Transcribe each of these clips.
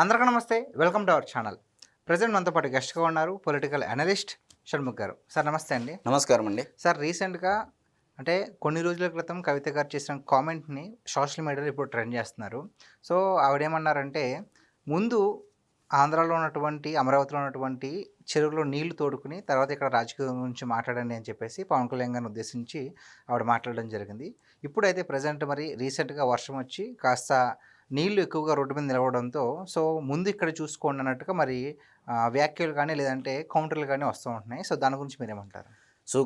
అందరికీ నమస్తే. Welcome to our channel. Present మనతో పాటు గెస్ట్గా ఉన్నారు పొలిటికల్ అనలిస్ట్ షణ్ముఖ్ గారు. సార్ నమస్తే అండి. నమస్కారం అండి. సార్ రీసెంట్గా అంటే కొన్ని రోజుల క్రితం కవిత గారు చేసిన కామెంట్ని సోషల్ మీడియాలో ఇప్పుడు ట్రెండ్ చేస్తున్నారు. సో ఆవిడేమన్నారంటే, ముందు ఆంధ్రాలో ఉన్నటువంటి అమరావతిలో ఉన్నటువంటి చెరువులో నీళ్లు తోడుకుని తర్వాత ఇక్కడ రాజకీయం గురించి మాట్లాడండి అని చెప్పేసి పవన్ కళ్యాణ్ గారిని ఉద్దేశించి ఆవిడ మాట్లాడడం జరిగింది. ఇప్పుడైతే ప్రజెంట్ మరి రీసెంట్గా వర్షం వచ్చి కాస్త నీళ్లు ఎక్కువగా రోడ్డు మీద నిలవడంతో సో ముందు ఇక్కడ చూసుకోండి అన్నట్టుగా మరి వ్యాఖ్యలు కానీ లేదంటే కౌంటర్లు కానీ వస్తూ ఉంటున్నాయి. సో దాని గురించి మీరేమంటారు? సో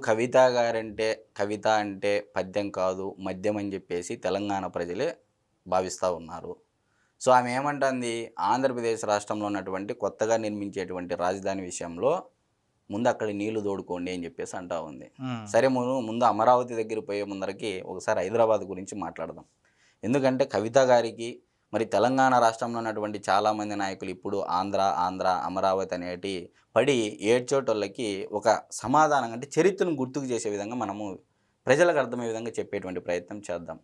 కవిత అంటే పద్యం కాదు మద్యం అని చెప్పేసి తెలంగాణ ప్రజలే భావిస్తూ ఉన్నారు. సో ఆమె ఏమంటుంది, ఆంధ్రప్రదేశ్ రాష్ట్రంలో ఉన్నటువంటి కొత్తగా నిర్మించేటువంటి రాజధాని విషయంలో ముందు అక్కడ నీళ్లు తోడుకోండి అని చెప్పేసి అంటూ ఉంది. సరే ముందు అమరావతి దగ్గర పోయే ముందరకి ఒకసారి హైదరాబాద్ గురించి మాట్లాడదాం. ఎందుకంటే కవిత గారికి మరి తెలంగాణ రాష్ట్రంలో ఉన్నటువంటి చాలామంది నాయకులు ఇప్పుడు ఆంధ్ర అమరావతి అనేటి పడి ఏడ్చోటోళ్ళకి ఒక సమాధానం అంటే చరిత్రను గుర్తుకు చేసే విధంగా మనము ప్రజలకు అర్థమయ్యే విధంగా చెప్పేటువంటి ప్రయత్నం చేద్దాం.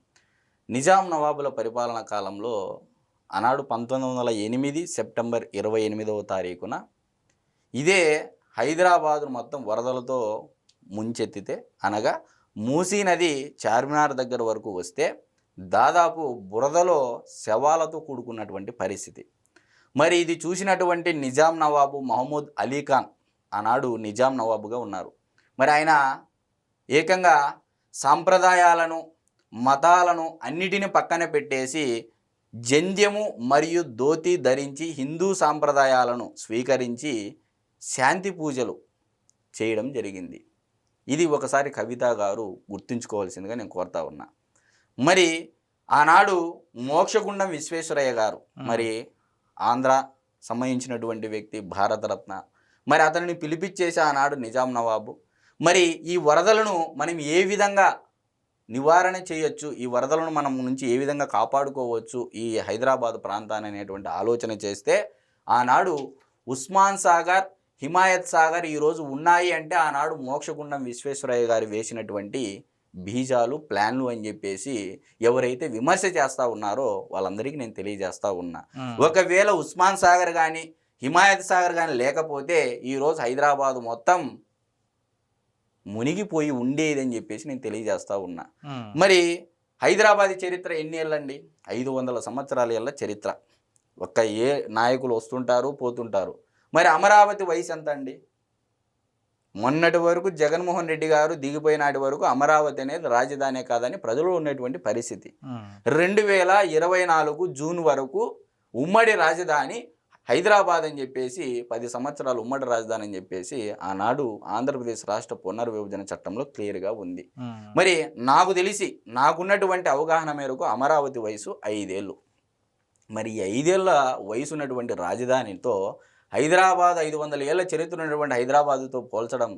నిజాం నవాబుల పరిపాలనా కాలంలో ఆనాడు 1908 సెప్టెంబర్ 28వ తారీఖున ఇదే హైదరాబాదు మొత్తం వరదలతో ముంచెత్తితే, అనగా మూసీ నది చార్మినార్ దగ్గర వరకు వస్తే దాదాపు బురదలో శవాలతో కూడుకున్నటువంటి పరిస్థితి. మరి ఇది చూసినటువంటి నిజాం నవాబు మహమూద్ అలీ ఖాన్ ఆనాడు నిజాం నవాబుగా ఉన్నారు. మరి ఆయన ఏకంగా సాంప్రదాయాలను మతాలను అన్నిటిని పక్కన పెట్టేసి జంధ్యము మరియు ధోతి ధరించి హిందూ సాంప్రదాయాలను స్వీకరించి శాంతి పూజలు చేయడం జరిగింది. ఇది ఒకసారి కవిత గారు గుర్తుంచుకోవాల్సిందిగా నేను కోరుతా ఉన్నా. మరి ఆనాడు మోక్షగుండం విశ్వేశ్వరయ్య గారు మరి ఆంధ్ర సంబంధించినటువంటి వ్యక్తి, భారతరత్న, మరి అతనిని పిలిపించేసి ఆనాడు నిజాం నవాబు మరి ఈ వరదలను మనం ఏ విధంగా నివారణ చేయొచ్చు, ఈ వరదలను మనం నుంచి ఏ విధంగా కాపాడుకోవచ్చు ఈ హైదరాబాద్ ప్రాంతాన్ని అనేటువంటి ఆలోచన చేస్తే ఆనాడు ఉస్మాన్ సాగర్, హిమాయత్ సాగర్ ఈరోజు ఉన్నాయి అంటే ఆనాడు మోక్షగుండం విశ్వేశ్వరయ్య గారు వేసినటువంటి బీజాలు, ప్లాన్లు అని చెప్పేసి ఎవరైతే విమర్శ చేస్తూ ఉన్నారో వాళ్ళందరికీ నేను తెలియజేస్తూ ఉన్నా. ఒకవేళ ఉస్మాన్ సాగర్ కానీ హిమాయత్ సాగర్ కానీ లేకపోతే ఈరోజు హైదరాబాదు మొత్తం మునిగిపోయి ఉండేదని చెప్పేసి నేను తెలియజేస్తూ ఉన్నా. మరి హైదరాబాద్ చరిత్ర ఎన్ని ఏళ్ళండి? 500 సంవత్సరాల చరిత్ర. ఏ నాయకులు వస్తుంటారు పోతుంటారు. మరి అమరావతి వయసు ఎంత అండి? మొన్నటి వరకు జగన్మోహన్ రెడ్డి గారు దిగిపోయినాటి వరకు అమరావతి అనేది రాజధానే కాదని ప్రజలు ఉన్నటువంటి పరిస్థితి. 2024 జూన్ వరకు ఉమ్మడి రాజధాని హైదరాబాద్ అని చెప్పేసి 10 సంవత్సరాలు ఉమ్మడి రాజధాని అని చెప్పేసి ఆనాడు ఆంధ్రప్రదేశ్ రాష్ట్ర పునర్విభజన చట్టంలో క్లియర్గా ఉంది. మరి నాకు తెలిసి నాకున్నటువంటి అవగాహన మేరకు అమరావతి వయసు 5 ఏళ్ళు. మరి 5 ఏళ్ళ వయసు ఉన్నటువంటి రాజధానితో హైదరాబాద్ 500 ఏళ్ల చరిత్ర ఉన్నటువంటి హైదరాబాదుతో పోల్చడం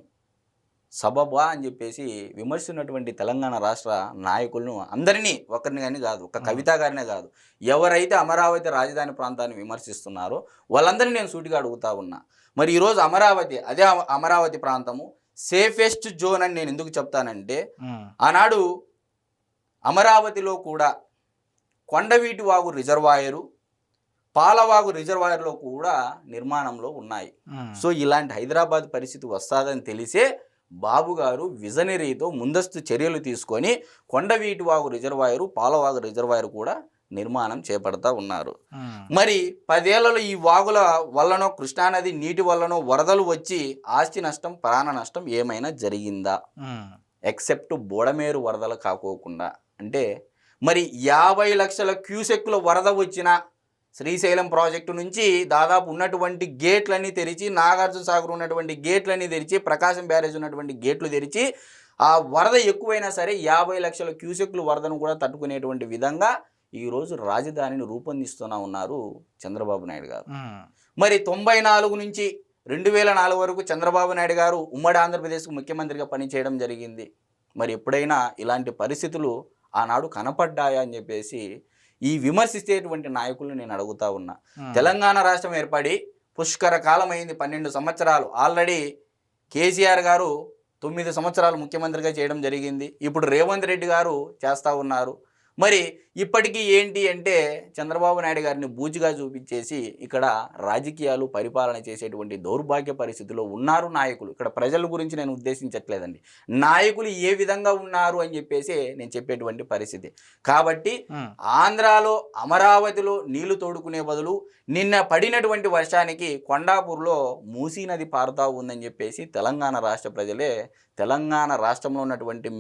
సబబా అని చెప్పేసి విమర్శిస్తున్నటువంటి తెలంగాణ రాష్ట్ర నాయకులను అందరినీ, ఒకరిని కానీ కాదు, ఒక కవిత గారినే కాదు, ఎవరైతే అమరావతి రాజధాని ప్రాంతాన్ని విమర్శిస్తున్నారో వాళ్ళందరినీ నేను సూటిగా అడుగుతా ఉన్నా. మరి ఈరోజు అమరావతి ప్రాంతము సేఫెస్ట్ జోన్ అని నేను ఎందుకు చెప్తానంటే, ఆనాడు అమరావతిలో కూడా కొండవీటి వాగు రిజర్వాయరు, పాలవాగు రిజర్వాయర్లో కూడా నిర్మాణంలో ఉన్నాయి. సో ఇలాంటి హైదరాబాద్ పరిస్థితి వస్తుందని తెలిసే బాబు గారు విజనరీతో ముందస్తు చర్యలు తీసుకొని కొండవీటి వాగు రిజర్వాయరు, పాలవాగు రిజర్వాయర్ కూడా నిర్మాణం చేపడతా ఉన్నారు. మరి 10 ఏళ్లలో ఈ వాగుల వల్లనో కృష్ణానది నీటి వల్లనో వరదలు వచ్చి ఆస్తి నష్టం, ప్రాణ నష్టం ఏమైనా జరిగిందా? ఎక్సెప్ట్ బోడమేరు వరదలు కాకోకుండా. అంటే మరి 50 లక్షల క్యూసెక్కుల వరద వచ్చిన శ్రీశైలం ప్రాజెక్టు నుంచి దాదాపు ఉన్నటువంటి గేట్లన్నీ తెరిచి, నాగార్జున సాగర్ ఉన్నటువంటి గేట్లన్నీ తెరిచి, ప్రకాశం బ్యారేజ్ ఉన్నటువంటి గేట్లు తెరిచి ఆ వరద ఎక్కువైనా సరే 50 లక్షల క్యూసెక్లు వరదను కూడా తట్టుకునేటువంటి విధంగా ఈరోజు రాజధానిని రూపొందిస్తూనే ఉన్నారు చంద్రబాబు నాయుడు గారు. మరి 94 నుంచి 2004 వరకు చంద్రబాబు నాయుడు గారు ఉమ్మడి ఆంధ్రప్రదేశ్కు ముఖ్యమంత్రిగా పనిచేయడం జరిగింది. మరి ఎప్పుడైనా ఇలాంటి పరిస్థితులు ఆనాడు కనపడ్డాయా అని చెప్పేసి ఈ విమర్శించేటువంటి నాయకులను నేను అడుగుతా ఉన్నా. తెలంగాణ రాష్ట్రం ఏర్పడి పుష్కర కాలం అయింది, 12 సంవత్సరాలు. ఆల్రెడీ కేసీఆర్ గారు 9 సంవత్సరాలు ముఖ్యమంత్రిగా చేయడం జరిగింది. ఇప్పుడు రేవంత్ రెడ్డి గారు చేస్తూ ఉన్నారు. మరి ఇప్పటికీ ఏంటి అంటే చంద్రబాబు నాయుడు గారిని బూచిగా చూపించేసి ఇక్కడ రాజకీయాలు పరిపాలన చేసేటువంటి దౌర్భాగ్య పరిస్థితిలో ఉన్నారు నాయకులు. ఇక్కడ ప్రజల గురించి నేను ఉద్దేశించట్లేదండి, నాయకులు ఏ విధంగా ఉన్నారు అని చెప్పేసి నేను చెప్పేటువంటి పరిస్థితి. కాబట్టి ఆంధ్రాలో అమరావతిలో నీళ్లు తోడుకునే బదులు నిన్న పడినటువంటి వర్షానికి కొండాపూర్లో మూసీ నది పారుతా ఉందని చెప్పేసి తెలంగాణ రాష్ట్ర ప్రజలే, తెలంగాణ రాష్ట్రంలో ఉన్నటువంటి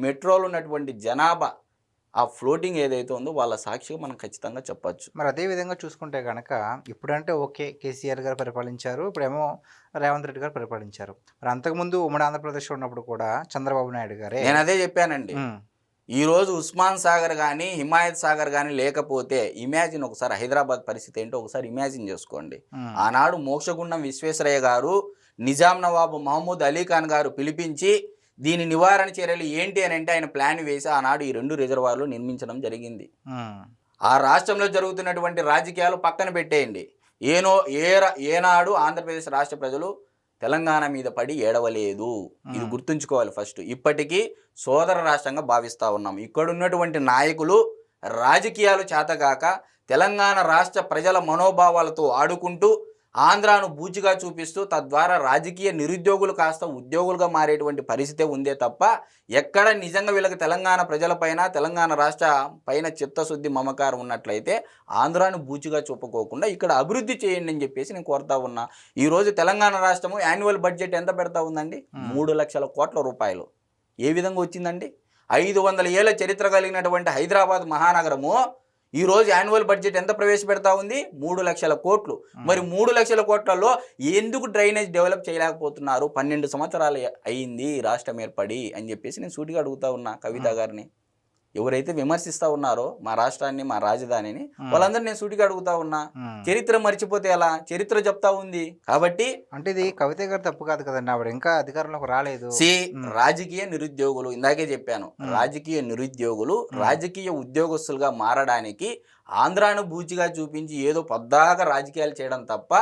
మెట్రోలో ఉన్నటువంటి జనాభా ఆ ఫ్లోటింగ్ ఏదైతే ఉందో వాళ్ళ సాక్షిగా మనం ఖచ్చితంగా చెప్పచ్చు. మరి అదే విధంగా చూసుకుంటే కనుక ఇప్పుడంటే ఓకే, కేసీఆర్ గారు పరిపాలించారు, ఇప్పుడేమో రేవంత్ రెడ్డి గారు పరిపాలించారు. మరి అంతకుముందు ఉమ్మడి ఆంధ్రప్రదేశ్లో ఉన్నప్పుడు కూడా చంద్రబాబు నాయుడు గారే. నేను అదే చెప్పానండి, ఈరోజు ఉస్మాన్ సాగర్ కానీ హిమాయత్ సాగర్ కానీ లేకపోతే ఇమాజిన్ ఒకసారి హైదరాబాద్ పరిస్థితి ఏంటో ఒకసారి ఇమాజిన్ చేసుకోండి. ఆనాడు మోక్షగుండం విశ్వేశ్వరయ్య గారు, నిజాం నవాబు మహమూద్ అలీ ఖాన్ గారు పిలిపించి దీని నివారణ చర్యలు ఏంటి అని అంటే ఆయన ప్లాన్ వేసి ఆనాడు ఈ 2 రిజర్వాయర్లు నిర్మించడం జరిగింది. ఆ రాష్ట్రంలో జరుగుతున్నటువంటి రాజకీయాలు పక్కన పెట్టేయండి, ఏనాడు ఆంధ్రప్రదేశ్ రాష్ట్ర ప్రజలు తెలంగాణ మీద పడి ఏడవలేదు. ఇది గుర్తుంచుకోవాలి ఫస్ట్. ఇప్పటికీ సోదర రాష్ట్రంగా భావిస్తూ ఉన్నాం. ఇక్కడ ఉన్నటువంటి నాయకులు రాజకీయాలు చేతగాక తెలంగాణ రాష్ట్ర ప్రజల మనోభావాలతో ఆడుకుంటూ ఆంధ్రాను బూచిగా చూపిస్తూ తద్వారా రాజకీయ నిరుద్యోగులు కాస్త ఉద్యోగులుగా మారేటువంటి పరిస్థితే ఉందే తప్ప ఎక్కడ నిజంగా వీళ్ళకి తెలంగాణ ప్రజలపైన తెలంగాణ రాష్ట్ర పైన చిత్తశుద్ధి మమకారం ఉన్నట్లయితే ఆంధ్రాను బూచిగా చూపుకోకుండా ఇక్కడ అభివృద్ధి చేయండి అని చెప్పేసి నేను కోరుతా ఉన్నా. ఈరోజు తెలంగాణ రాష్ట్రము యాన్యువల్ బడ్జెట్ ఎంత పెడతా ఉందండి? 3 లక్షల కోట్ల రూపాయలు. ఏ విధంగా వచ్చిందండి? 500 ఏళ్ల చరిత్ర కలిగినటువంటి హైదరాబాద్ మహానగరము ఈరోజు యాన్యువల్ బడ్జెట్ ఎంత ప్రవేశపెడతా ఉంది? 3 లక్షల కోట్లు. మరి 3 లక్షల కోట్లలో ఎందుకు డ్రైనేజ్ డెవలప్ చేయలేకపోతున్నారు? 12 సంవత్సరాలు అయ్యింది రాష్ట్రం ఏర్పడి అని చెప్పేసి నేను సూటిగా అడుగుతా ఉన్నా కవిత గారిని. ఎవరైతే విమర్శిస్తూ ఉన్నారో మా రాష్ట్రాన్ని, మా రాజధానిని, వాళ్ళందరూ నేను సూటిగా అడుగుతా ఉన్నా. చరిత్ర మర్చిపోతే ఎలా? చరిత్ర చెప్తా ఉంది కాబట్టి. అంటే ఇది కవిత గారు తప్పు కాదు కదండి, ఆవిడ ఇంకా అధికారంలోకి రాలేదు. రాజకీయ నిరుద్యోగులు, ఇందాకే చెప్పాను, రాజకీయ నిరుద్యోగులు రాజకీయ ఉద్యోగస్తులుగా మారడానికి ఆంధ్రాను బూచిగా చూపించి ఏదో పొద్దాగా రాజకీయాలు చేయడం తప్ప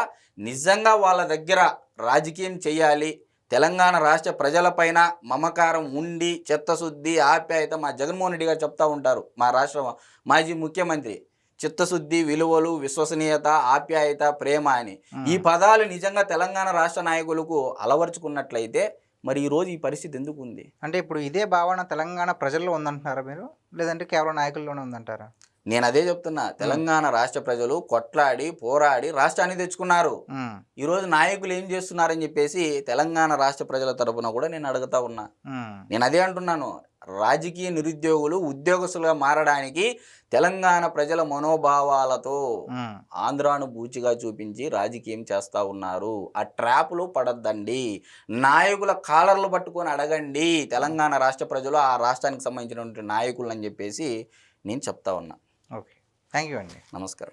నిజంగా వాళ్ళ దగ్గర రాజకీయం చేయాలి, తెలంగాణ రాష్ట్ర ప్రజలపైన మమకారం ఉండి చిత్తశుద్ధి ఆప్యాయత, మా జగన్మోహన్ రెడ్డి గారు చెప్తా ఉంటారు, మా రాష్ట్ర మాజీ ముఖ్యమంత్రి, చిత్తశుద్ధి, విలువలు, విశ్వసనీయత, ఆప్యాయత, ప్రేమ అని ఈ పదాలు నిజంగా తెలంగాణ రాష్ట్ర నాయకులకు అలవర్చుకున్నట్లయితే మరి ఈరోజు ఈ పరిస్థితి ఎందుకు ఉంది? అంటే ఇప్పుడు ఇదే భావన తెలంగాణ ప్రజల్లో ఉందంటున్నారా మీరు, లేదంటే కేవలం నాయకుల్లోనే ఉందంటారా? నేను అదే చెప్తున్నా, తెలంగాణ రాష్ట్ర ప్రజలు కొట్లాడి పోరాడి రాష్ట్రాన్ని తెచ్చుకున్నారు. ఈరోజు నాయకులు ఏం చేస్తున్నారని చెప్పేసి తెలంగాణ రాష్ట్ర ప్రజల తరపున కూడా నేను అడుగుతా ఉన్నా. నేను అదే అంటున్నాను, రాజకీయ నిరుద్యోగులు ఉద్యోగస్తులుగా మారడానికి తెలంగాణ ప్రజల మనోభావాలతో ఆంధ్రాను బూచిగా చూపించి రాజకీయం చేస్తూ ఉన్నారు. ఆ ట్రాప్లో పడద్దండి, నాయకుల కాలర్లు పట్టుకొని అడగండి తెలంగాణ రాష్ట్ర ప్రజలు ఆ రాష్ట్రానికి సంబంధించినటువంటి నాయకులు అని చెప్పేసి నేను చెప్తా ఉన్నా. ఓకే, థ్యాంక్ యూ అండి. నమస్కారం.